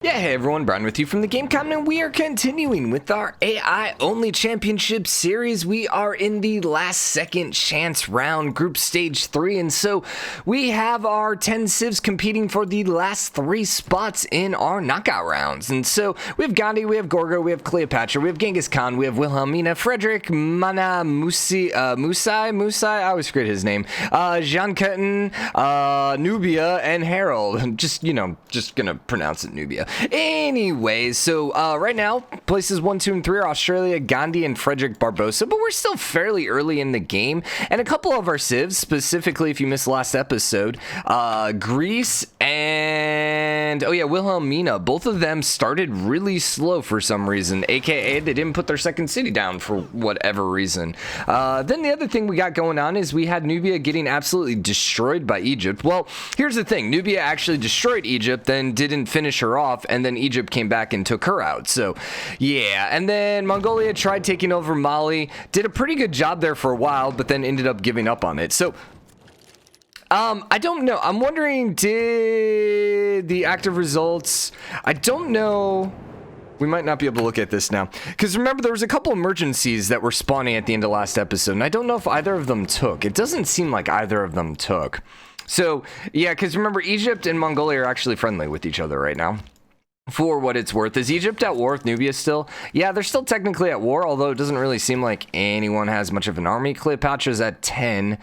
Yeah, hey everyone, Brian with you from TheGameCommon, and we are continuing with our AI-only championship series. We are in the last second chance round, group stage 3, and so we have our 10 civs competing for the last 3 spots in our knockout rounds. And so we have Gandhi, we have Gorgo, we have Cleopatra, we have Genghis Khan, we have Wilhelmina, Frederick, Mana, Musai, I always forget his name, Jean Cutten, Nubia, and Harold. Just gonna pronounce it Nubia. Anyways, so right now, places 1, 2, and 3 are Australia, Gandhi, and Frederick Barbosa, but we're still fairly early in the game, and a couple of our civs, specifically if you missed last episode, Greece and, Wilhelmina, both of them started really slow for some reason, aka they didn't put their second city down for whatever reason. Then the other thing we got going on is we had Nubia getting absolutely destroyed by Egypt. Well, here's the thing, Nubia actually destroyed Egypt, then didn't finish her off, and then Egypt came back and took her out. So yeah, and then Mongolia tried taking over Mali, did a pretty good job there for a while, but then ended up giving up on it. So I don't know, I'm wondering, did the active results, I don't know. We might not be able to look at this now, because remember there was a couple emergencies that were spawning at the end of last episode, and I don't know if either of them took. It doesn't seem like either of them took. So yeah, because remember, Egypt and Mongolia are actually friendly with each other right now. For what it's worth. Is Egypt at war with Nubia still? Yeah, they're still technically at war, although it doesn't really seem like anyone has much of an army. Cleopatra's at 10.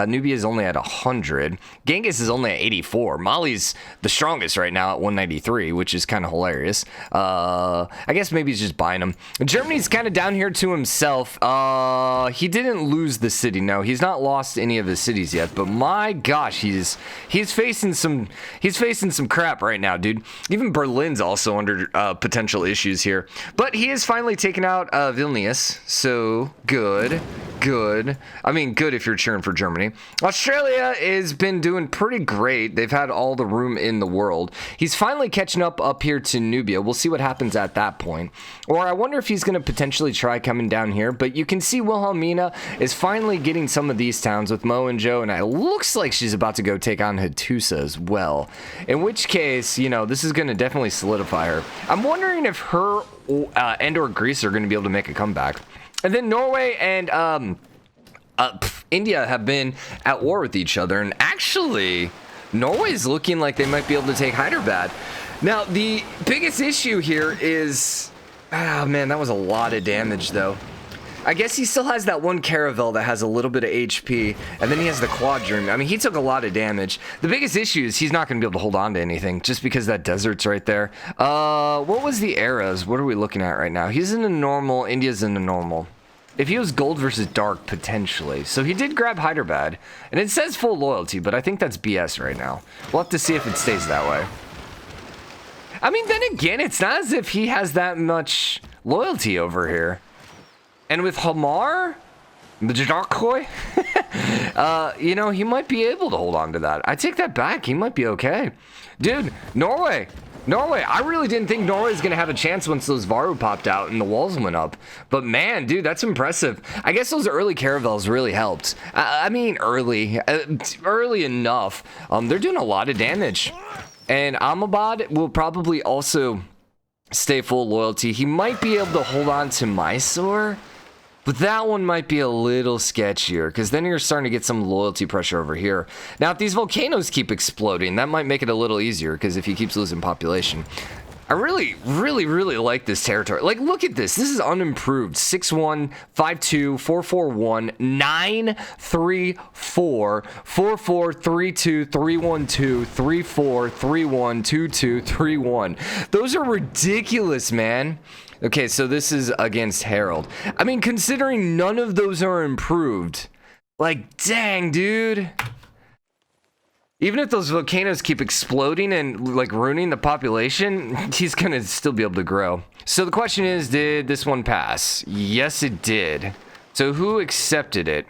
Nubia's only at 100. Genghis is only at 84. Mali's the strongest right now at 193, which is kind of hilarious. I guess maybe he's just buying them. Germany's kind of down here to himself. He didn't lose the city. No, he's not lost any of his cities yet, but my gosh, he's facing some crap right now, dude. Even Berlin's also under potential issues here, but he has finally taken out Vilnius, so good. I mean, good if you're cheering for Germany. Australia has been doing pretty great. They've had all the room in the world. He's finally catching up here to Nubia. We'll see what happens at that point. Or I wonder if he's going to potentially try coming down here, but you can see Wilhelmina is finally getting some of these towns with Mo and Joe, and it looks like she's about to go take on Hattusa as well. In which case, this is going to definitely solidify her. I'm wondering if her and or Greece are going to be able to make a comeback. And then Norway and India have been at war with each other, and actually Norway's looking like they might be able to take Hyderabad. Now the biggest issue here is, man, that was a lot of damage though. I guess he still has that one caravel that has a little bit of HP, and then he has the quadroon. I mean, he took a lot of damage. The biggest issue is he's not going to be able to hold on to anything, just because that desert's right there. What was the eras? What are we looking at right now? He's in the normal, India's in the normal. If he was gold versus dark, potentially. So he did grab Hyderabad, and it says full loyalty, but I think that's BS right now. We'll have to see if it stays that way. I mean, then again, it's not as if he has that much loyalty over here. And with Khmer, he might be able to hold on to that. I take that back. He might be okay. Dude, Norway. I really didn't think Norway was going to have a chance once those Varu popped out and the walls went up. But man, dude, that's impressive. I guess those early caravels really helped. I mean, early enough. They're doing a lot of damage. And Ahmedabad will probably also stay full loyalty. He might be able to hold on to Mysore. But that one might be a little sketchier, because then you're starting to get some loyalty pressure over here. Now, if these volcanoes keep exploding, that might make it a little easier, because if he keeps losing population. I really like this territory. Like, look at this. This is unimproved. 6-1, 5-2, 4-4-1, 9-3-4, 4-4, 3-2, 3-1-2, 3-4, 3-1, 2-2, 3-1. Those are ridiculous, man. Okay, so this is against Harold. I mean, considering none of those are improved, like, dang, dude. Even if those volcanoes keep exploding and, like, ruining the population, he's gonna still be able to grow. So the question is, did this one pass? Yes, it did. So who accepted it?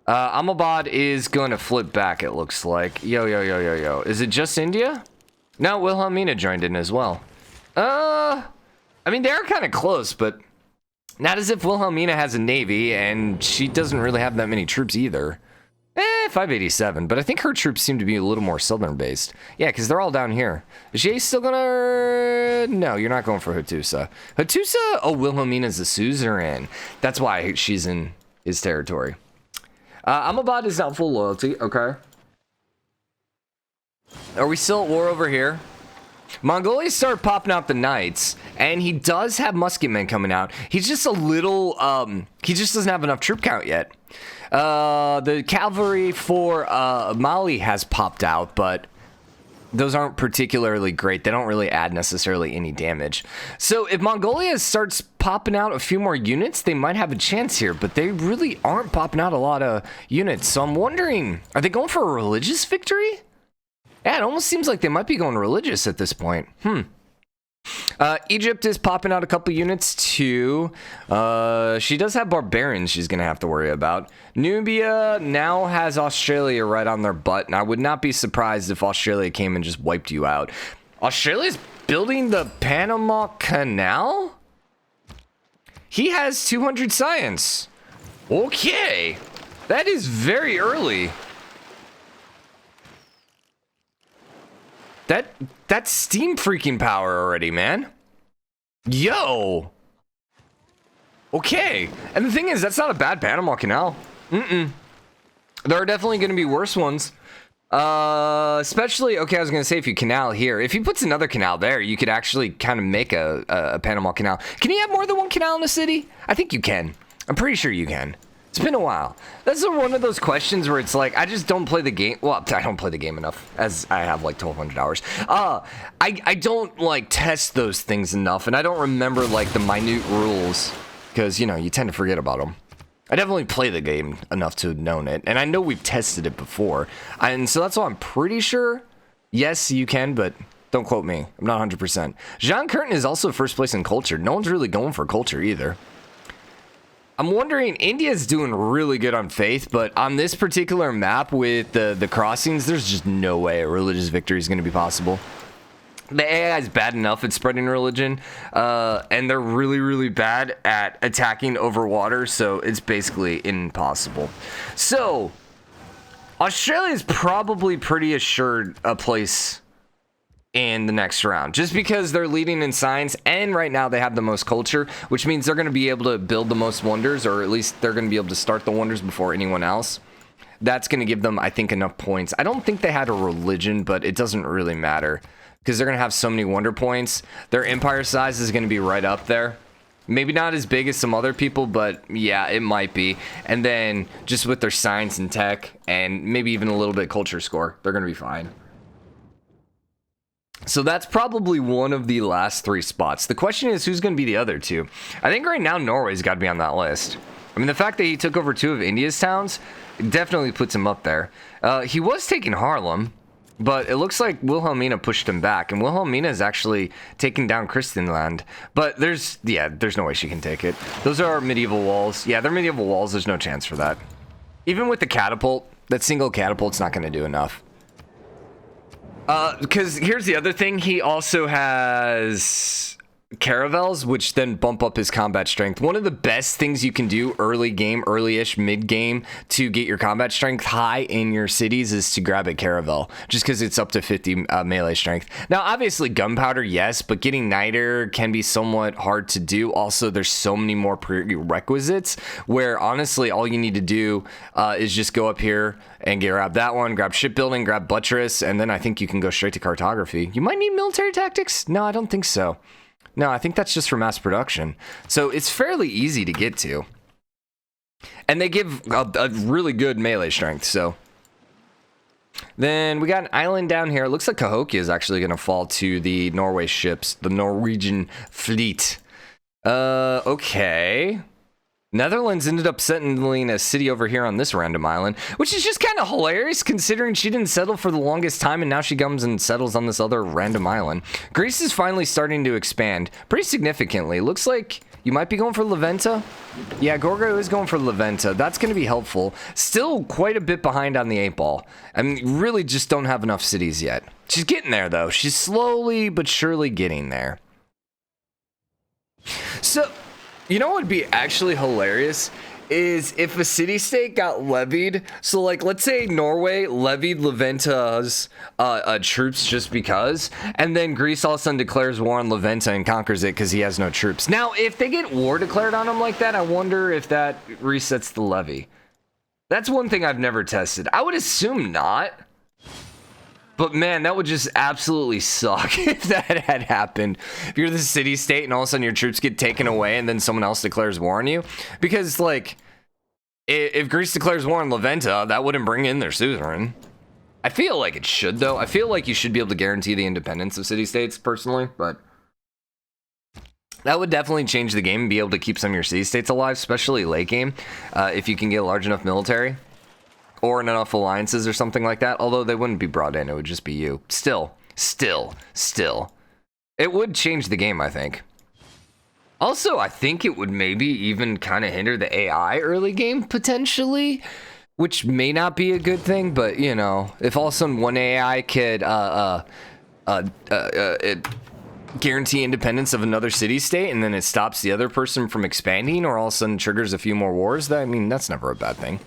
Ahmedabad is gonna flip back, it looks like. Yo. Is it just India? No, Wilhelmina joined in as well. I mean, they're kind of close, but not as if Wilhelmina has a navy, and she doesn't really have that many troops either. 587, but I think her troops seem to be a little more southern based. Yeah, because they're all down here. Is she still gonna... No, you're not going for Hattusa. Hattusa? Oh, Wilhelmina's a suzerain. That's why she's in his territory. Amabad is not full loyalty, okay. Are we still at war over here? Mongolia started popping out the knights, and he does have musketmen coming out. He's just a little, he just doesn't have enough troop count yet. The cavalry for Mali has popped out, but those aren't particularly great. They don't really add necessarily any damage. So if Mongolia starts popping out a few more units, they might have a chance here, but they really aren't popping out a lot of units. So I'm wondering, are they going for a religious victory? Yeah, it almost seems like they might be going religious at this point. Egypt is popping out a couple units too. She does have barbarians she's gonna have to worry about. Nubia now has Australia right on their butt, and I would not be surprised if Australia came and just wiped you out. Australia's building the Panama Canal? He has 200 science. Okay, that is very early. That's steam freaking power already, man. Yo. Okay. And the thing is, that's not a bad Panama Canal. There are definitely going to be worse ones. Especially, okay, I was going to say if you canal here. If he puts another canal there, you could actually kind of make a Panama Canal. Can you have more than one canal in a city? I think you can. I'm pretty sure you can. It's been a while. That's one of those questions where it's like, I just don't play the game. Well, I don't play the game enough, as I have like 1,200 hours. I don't like test those things enough, and I don't remember like the minute rules, because, you know, you tend to forget about them. I definitely play the game enough to have known it, and I know we've tested it before, and so that's why I'm pretty sure, yes, you can, but don't quote me. I'm not 100%. Jean Curtin is also first place in culture. No one's really going for culture either. I'm wondering, India's doing really good on faith, but on this particular map with the crossings, there's just no way a religious victory is going to be possible. The AI is bad enough at spreading religion, and they're really, really bad at attacking over water, so it's basically impossible. So, Australia is probably pretty assured a place in the next round, just because they're leading in science, and right now they have the most culture, which means they're going to be able to build the most wonders, or at least they're going to be able to start the wonders before anyone else. That's going to give them, I think, enough points. I don't think they had a religion, but it doesn't really matter, because they're going to have so many wonder points. Their empire size is going to be right up there. Maybe not as big as some other people, but yeah, it might be. And then just with their science and tech, and maybe even a little bit culture score, they're going to be fine. So that's probably one of the last three spots. The question is, who's going to be the other two? I think right now Norway's got to be on that list. I mean, the fact that he took over two of India's towns definitely puts him up there. He was taking Haarlem, but it looks like Wilhelmina pushed him back, and Wilhelmina is actually taking down Christianland. But there's no way she can take it. Those are medieval walls. Yeah, they're medieval walls. There's no chance for that. Even with the catapult, that single catapult's not going to do enough. Because here's the other thing, he also has caravels, which then bump up his combat strength. One of the best things you can do early game, early-ish, mid-game to get your combat strength high in your cities is to grab a caravel, just because it's up to 50 melee strength. Now, obviously, gunpowder, yes, but getting niter can be somewhat hard to do. Also, there's so many more prerequisites where, honestly, all you need to do is just go up here and grab that one, grab shipbuilding, grab buttress, and then I think you can go straight to cartography. You might need military tactics? No, I don't think so. No, I think that's just for mass production. So it's fairly easy to get to. And they give a really good melee strength, so. Then we got an island down here. It looks like Cahokia is actually going to fall to the Norway ships, the Norwegian fleet. Okay. Netherlands ended up settling a city over here on this random island, which is just kind of hilarious considering she didn't settle for the longest time and now she comes and settles on this other random island. Greece is finally starting to expand pretty significantly. Looks like you might be going for Leventa. Yeah, Gorgo is going for Leventa. That's going to be helpful. Still quite a bit behind on the 8-ball. I mean, really just don't have enough cities yet. She's getting there, though. She's slowly but surely getting there. So, you know what would be actually hilarious is if a city-state got levied, so like let's say Norway levied Leventa's troops just because, and then Greece all of a sudden declares war on Leventa and conquers it because he has no troops. Now, if they get war declared on him like that, I wonder if that resets the levy. That's one thing I've never tested. I would assume not. But man, that would just absolutely suck if that had happened. If you're the city-state and all of a sudden your troops get taken away and then someone else declares war on you. Because, like, if Greece declares war on Leventa, that wouldn't bring in their suzerain. I feel like it should, though. I feel like you should be able to guarantee the independence of city-states, personally. But that would definitely change the game and be able to keep some of your city-states alive, especially late game, if you can get a large enough military. Or enough alliances or something like that. Although they wouldn't be brought in. It would just be you. Still. It would change the game, I think. Also, I think it would maybe even kind of hinder the AI early game, potentially. Which may not be a good thing. But, you know, if all of a sudden one AI could guarantee independence of another city-state and then it stops the other person from expanding or all of a sudden triggers a few more wars, I mean, that's never a bad thing.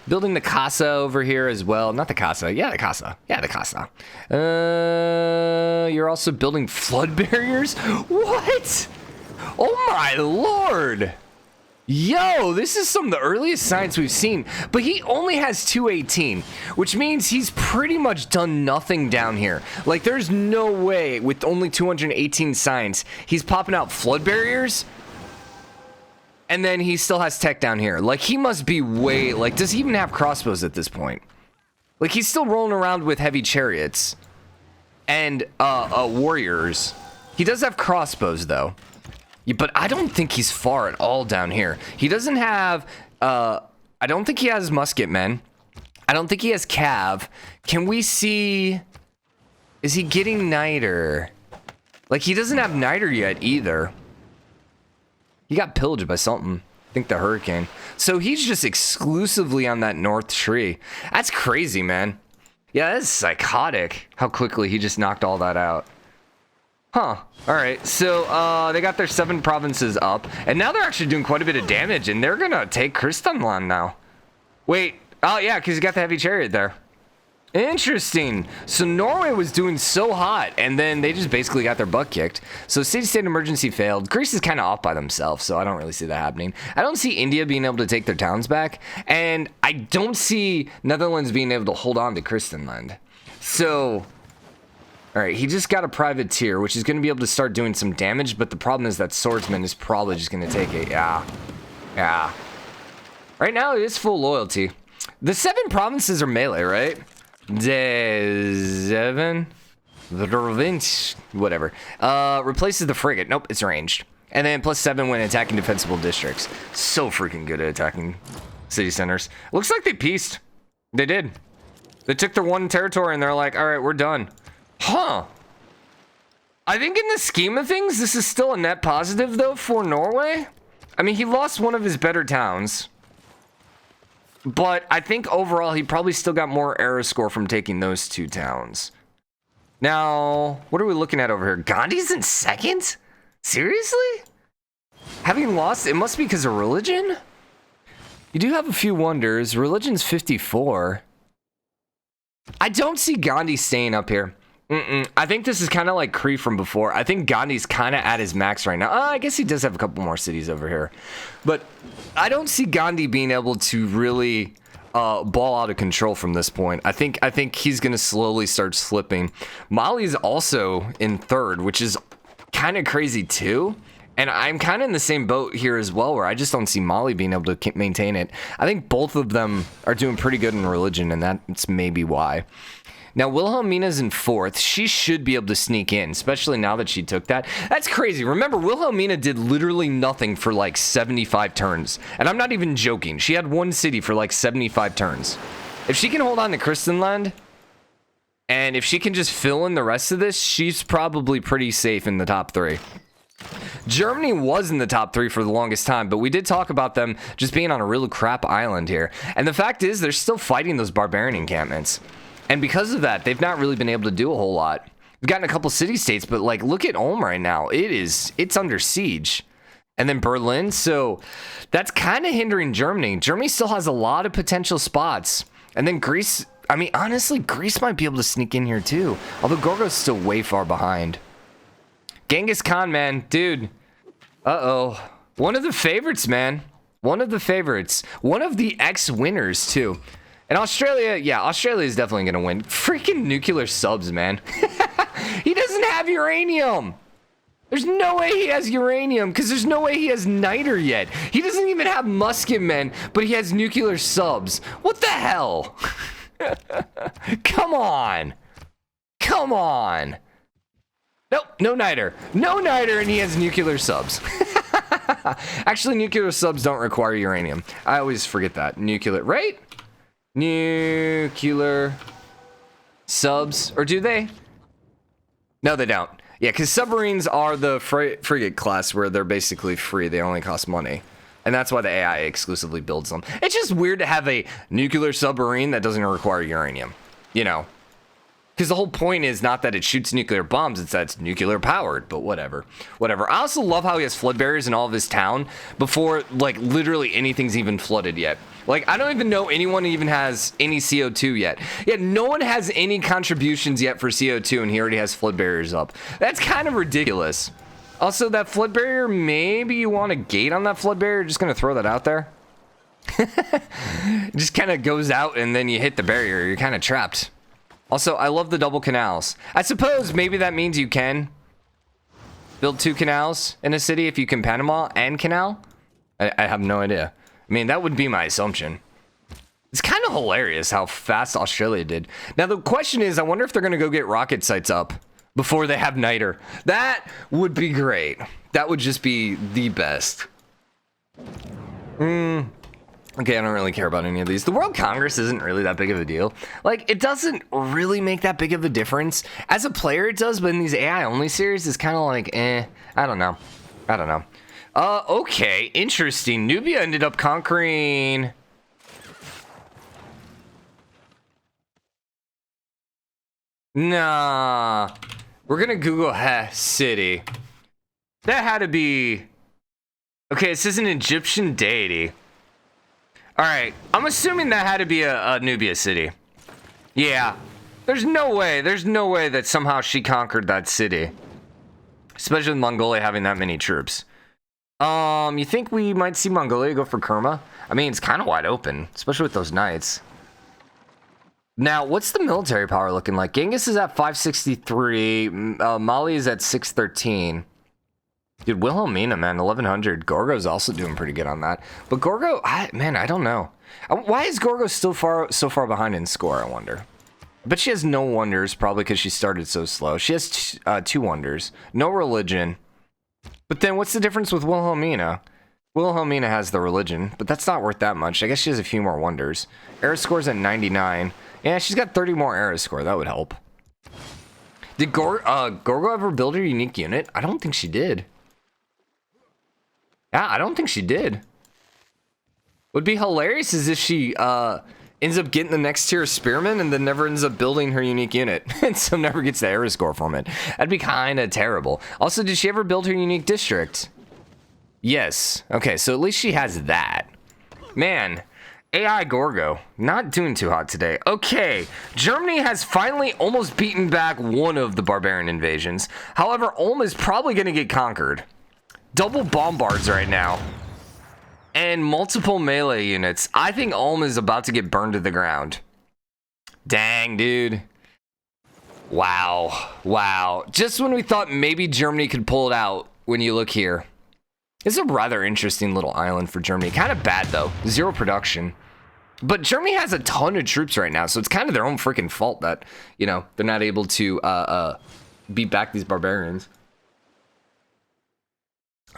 Building the casa over here as well. Not the casa. Yeah, the casa. You're also building flood barriers? What? Oh my lord. Yo, this is some of the earliest science we've seen. But he only has 218, which means he's pretty much done nothing down here. Like, there's no way with only 218 science, he's popping out flood barriers. And then he still has tech down here. Like, he must be way... Like, does he even have crossbows at this point? Like, he's still rolling around with heavy chariots. And, warriors. He does have crossbows, though. Yeah, but I don't think he's far at all down here. He doesn't have... I don't think he has musket men. I don't think he has cav. Can we see... Is he getting niter? Like, he doesn't have niter yet, either. He got pillaged by something. I think the hurricane. So he's just exclusively on that north tree. That's crazy, man. Yeah, that's psychotic how quickly he just knocked all that out. Huh. All right. So they got their 7 provinces up. And now they're actually doing quite a bit of damage. And they're going to take Kristanland now. Wait. Oh, yeah, because he got the heavy chariot there. Interesting. So Norway was doing so hot, and then they just basically got their butt kicked. So city-state emergency failed. Greece is kind of off by themselves, so I don't really see that happening. I don't see India being able to take their towns back, and I don't see Netherlands being able to hold on to Kristenland. So, all right, he just got a privateer, which is going to be able to start doing some damage, but the problem is that swordsman is probably just going to take it. Yeah. Right now, it is full loyalty. The 7 provinces are melee, right? The province, whatever. Replaces the frigate. Nope, it's ranged. And then +7 when attacking defensible districts. So freaking good at attacking city centers. Looks like they peaced. They did. They took their one territory and they're like, all right, we're done. Huh. I think in the scheme of things, this is still a net positive, though, for Norway. I mean, he lost one of his better towns. But I think overall, he probably still got more era score from taking those 2 towns. Now, what are we looking at over here? Gandhi's in 2nd? Seriously? Having lost, it must be because of religion? You do have a few wonders. Religion's 54. I don't see Gandhi staying up here. I think this is kind of like Cree from before. I think Gandhi's kind of at his max right now. I guess he does have a couple more cities over here. But I don't see Gandhi being able to really ball out of control from this point. I think he's going to slowly start slipping. Mali's also in 3rd, which is kind of crazy too. And I'm kind of in the same boat here as well, where I just don't see Mali being able to maintain it. I think both of them are doing pretty good in religion, and that's maybe why. Now, Wilhelmina's in 4th. She should be able to sneak in, especially now that she took that. That's crazy. Remember, Wilhelmina did literally nothing for like 75 turns. And I'm not even joking. She had 1 city for like 75 turns. If she can hold on to Kristenland, and if she can just fill in the rest of this, she's probably pretty safe in the top 3. Germany was in the top 3 for the longest time, but we did talk about them just being on a real crap island here. And the fact is, they're still fighting those barbarian encampments. And because of that, they've not really been able to do a whole lot. We've gotten a couple city-states, but like, look at Ulm right now. It's under siege. and then Berlin. So that's kind of hindering Germany. Germany still has a lot of potential spots. And then Greece, I mean, honestly, Greece might be able to sneak in here too. Although Gorgo's still way far behind. Genghis Khan, man, dude. Uh-oh. One of the favorites, man. One of the favorites. One of the ex-winners, too. And Australia, yeah, Australia is definitely going to win. Freaking nuclear subs, man. He doesn't have uranium. There's no way he has uranium, because there's no way he has niter yet. He doesn't even have musket men, but he has nuclear subs. What the hell? Come on. Come on. Nope, no niter. No niter, and he has nuclear subs. Actually, nuclear subs don't require uranium. I always forget that. Nuclear, right? Nuclear subs, or do they? No, they don't. Yeah, because submarines are the frigate class where they're basically free. They only cost money. And that's why the AI exclusively builds them. It's just weird to have a nuclear submarine that doesn't require uranium. You know? Because the whole point is not that it shoots nuclear bombs, it's that it's nuclear powered, but whatever. Whatever. I also love how he has flood barriers in all of his town before, like, literally anything's even flooded yet. Like, I don't even know anyone even has any CO2 yet. Yeah, no one has any contributions yet for CO2, and he already has flood barriers up. That's kind of ridiculous. Also, that flood barrier, maybe you want a gate on that flood barrier. Just going to throw that out there. It just kind of goes out, and then you hit the barrier. You're kind of trapped. Also, I love the double canals. I suppose maybe that means you can build 2 canals in a city if you can Panama and canal. I have no idea. I mean, that would be my assumption. It's kind of hilarious how fast Australia did. Now, the question is, I wonder if they're going to go get rocket sites up before they have niter. That would be great. That would just be the best. Okay, I don't really care about any of these. The World Congress isn't really that big of a deal. Like, it doesn't really make that big of a difference. As a player, it does, but in these AI-only series, it's kind of like, I don't know. I don't know. Okay, interesting. Nubia ended up conquering... Nah. We're gonna Google city. That had to be... Okay, it says an Egyptian deity. Alright, I'm assuming that had to be a Nubia city. Yeah. There's no way that somehow she conquered that city. Especially with Mongolia having that many troops. You think we might see Mongolia go for Kerma? I mean, it's kind of wide open, especially with those knights. Now, what's the military power looking like? Genghis is at 563. Mali is at 613. Dude, Wilhelmina, man, 1100. Gorgo's also doing pretty good on that. But Gorgo, man, I don't know. Why is Gorgo still so far behind in score, I wonder? But she has no wonders, probably because she started so slow. She has 2 wonders. No religion. But then what's the difference with Wilhelmina? Wilhelmina has the religion, but that's not worth that much. I guess she has a few more wonders. Era score's at 99. Yeah, she's got 30 more era score. That would help. Did Gorgo ever build her unique unit? I don't think she did. Yeah, I don't think she did. Would be hilarious is if she ends up getting the next tier of spearmen and then never ends up building her unique unit and so never gets the era score from it. That'd be kind of terrible. Also, did she ever build her unique district? Yes. Okay, so at least she has that. Man, AI Gorgo, not doing too hot today. Okay, Germany has finally almost beaten back one of the barbarian invasions. However, Ulm is probably going to get conquered. Double bombards right now. And multiple melee units. I think Ulm is about to get burned to the ground. Dang, dude. Wow. Wow. Just when we thought maybe Germany could pull it out, when you look here. This is a rather interesting little island for Germany. Kind of bad, though. 0 production. But Germany has a ton of troops right now, so it's kind of their own freaking fault that, you know, they're not able to beat back these barbarians.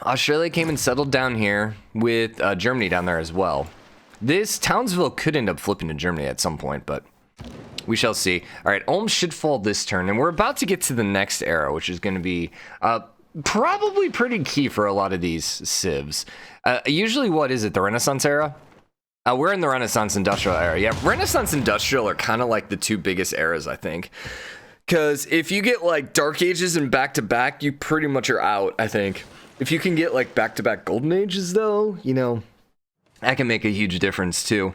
Australia came and settled down here with Germany down there as well. This Townsville could end up flipping to Germany at some point, but we shall see. All right, Ulm should fall this turn, and we're about to get to the next era, which is going to be probably pretty key for a lot of these civs. Usually, what is it, the Renaissance era? We're in the Renaissance Industrial era. Yeah, Renaissance Industrial are kind of like the 2 biggest eras, I think. Because if you get like Dark Ages and back-to-back, you pretty much are out, I think. If you can get like back-to-back Golden Ages though, you know, that can make a huge difference too.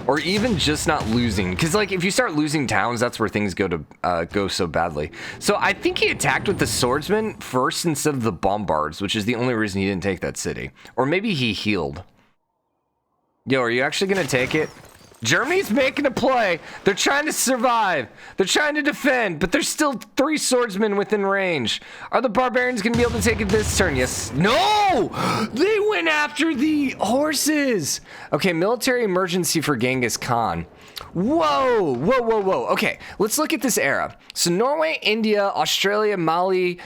Or even just not losing, because like if you start losing towns, that's where things go so badly. So I think he attacked with the swordsman first instead of the bombards, which is the only reason he didn't take that city. Or maybe he healed. Yo, are you actually gonna take it? Germany's making a play. They're trying to survive. They're trying to defend, but there's still 3 swordsmen within range. Are the barbarians going to be able to take it this turn? Yes. No! They went after the horses. Okay, military emergency for Genghis Khan. Whoa, whoa, whoa, whoa. Okay, let's look at this era. So Norway, India, Australia, Mali,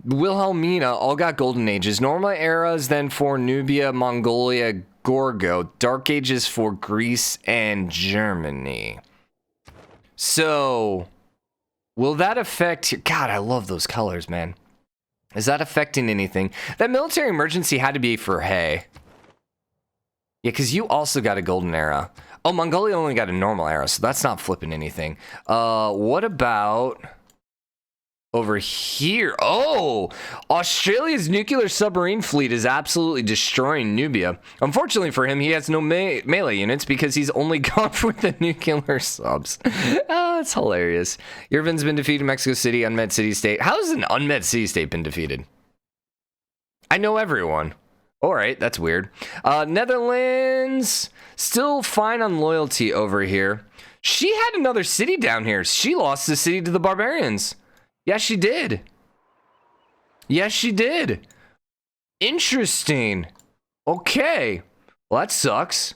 Wilhelmina all got golden ages. Normal eras then for Nubia, Mongolia, Gorgo. Dark ages for Greece and Germany. So will that affect... God, I love those colors, man. Is that affecting anything? That military emergency had to be for hay. Yeah, because you also got a golden era. Oh, Mongolia only got a normal era, so that's not flipping anything. What about over here? Oh, Australia's nuclear submarine fleet is absolutely destroying Nubia. Unfortunately for him, he has no melee units because he's only gone for the nuclear subs. Oh, that's hilarious. Yerevan's been defeated in Mexico City, unmet city-state. How has an unmet city-state been defeated? I know everyone. All right, that's weird. Netherlands, still fine on loyalty over here. She had another city down here. She lost the city to the barbarians. Yes, she did. Yes, she did. Interesting. Okay. Well, that sucks.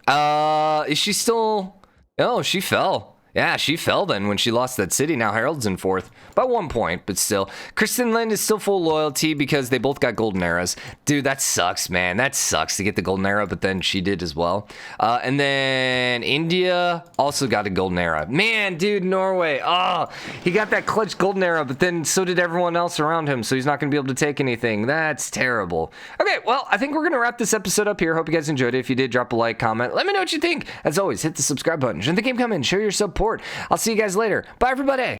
Is she still... Oh, she fell. Yeah, she fell then when she lost that city. Now Harold's in 4th. By 1 point, but still. Christenland is still full loyalty because they both got golden eras. Dude, that sucks, man. That sucks to get the golden era, but then she did as well. And then India also got a golden era. Man, dude, Norway. Oh, he got that clutch golden era, but then so did everyone else around him, so he's not going to be able to take anything. That's terrible. Okay, well, I think we're going to wrap this episode up here. Hope you guys enjoyed it. If you did, drop a like, comment. Let me know what you think. As always, hit the subscribe button. Join the game comment. Share your support. I'll see you guys later. Bye, everybody.